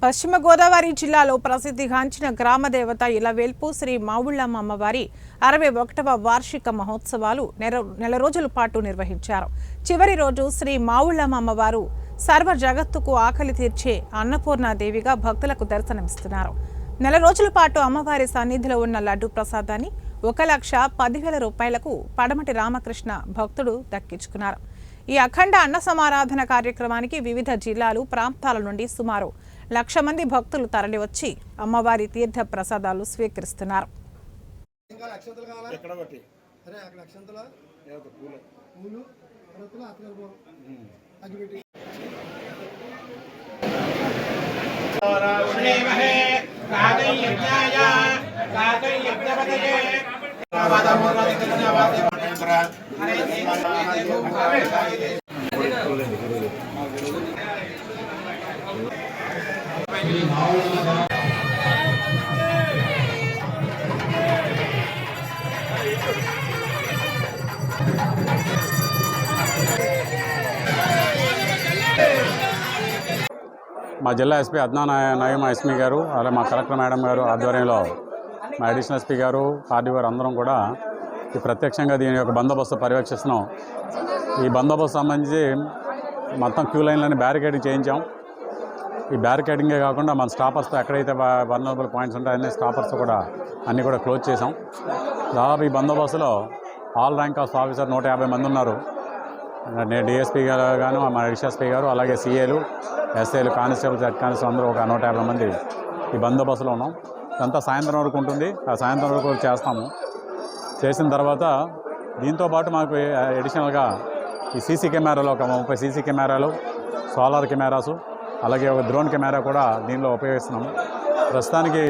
పశ్చిమ గోదావరి జిల్లాలో ప్రసిద్ధిగాంచిన గ్రామదేవత ఇలవేల్పు శ్రీ మావుళ్ళమ్మ అమ్మవారి 61వ వార్షిక మహోత్సవాలు నెల రోజుల పాటు నిర్వహించారు. చివరి రోజు శ్రీ మావుళ్ళమ్మ అమ్మవారు సర్వ జగత్తుకు ఆకలి తీర్చే అన్నపూర్ణాదేవిగా భక్తులకు దర్శనమిస్తున్నారు. నెల రోజుల పాటు అమ్మవారి సన్నిధిలో ఉన్న లడ్డు ప్రసాదాన్ని 1,10,000 రూపాయలకు పడమటి రామకృష్ణ భక్తుడు దక్కించుకున్నారు. ఈ అఖండ అన్న సమారాధన కార్యక్రమానికి వివిధ జిల్లాలు ప్రాంతాల నుండి సుమారు 1,00,000 మంది భక్తులు తరలివచ్చి అమ్మవారి తీర్థ ప్రసాదాలు స్వీకరిస్తున్నారు. మా జిల్లా ఎస్పీ అద్నాన్ నయీం ఎస్మీ గారు, అలాగే మా కలెక్టర్ మేడం గారు ఆధ్వర్యంలో మా అడిషనల్ ఎస్పీ గారు, ఆర్డీ గారు అందరం కూడా ఈ ప్రత్యక్షంగా దీని యొక్క బందోబస్తు పర్యవేక్షిస్తున్నాం. ఈ బందోబస్తు సంబంధించి మొత్తం క్యూ లైన్లని బ్యారికేడింగ్ చేయించాం. ఈ బ్యారికేడింగే కాకుండా మన స్టాపర్స్తో ఎక్కడైతే వల్నరబుల్ పాయింట్స్ ఉంటాయో అన్ని స్టాపర్స్ కూడా అన్నీ కూడా క్లోజ్ చేసాం. దాదాపు ఈ బందోబస్తులో ఆల్ ర్యాంక్ ఆఫ్ ఆఫీసర్ 150 మంది ఉన్నారు. నేను డిఎస్పీ గారు గాను, మా అడిషనల్ ఎస్పీ గారు, అలాగే సిఏలు, ఎస్ఐలు, కానిస్టేబుల్స్, హెడ్ కానిస్టేబుల్ అందరూ ఒక 150 మంది ఈ బందోబస్తులో ఉన్నాం. ఇదంతా సాయంత్రం వరకు ఉంటుంది. ఆ సాయంత్రం వరకు చేస్తాము. చేసిన తర్వాత దీంతోపాటు మాకు అడిషనల్గా ఈ సీసీ కెమెరాలు ఒక 30 సీసీ కెమెరాలు, సోలార్ కెమెరాసు, అలాగే ఒక డ్రోన్ కెమెరా కూడా దీనిలో ఉపయోగిస్తున్నాము. ప్రస్తుతానికి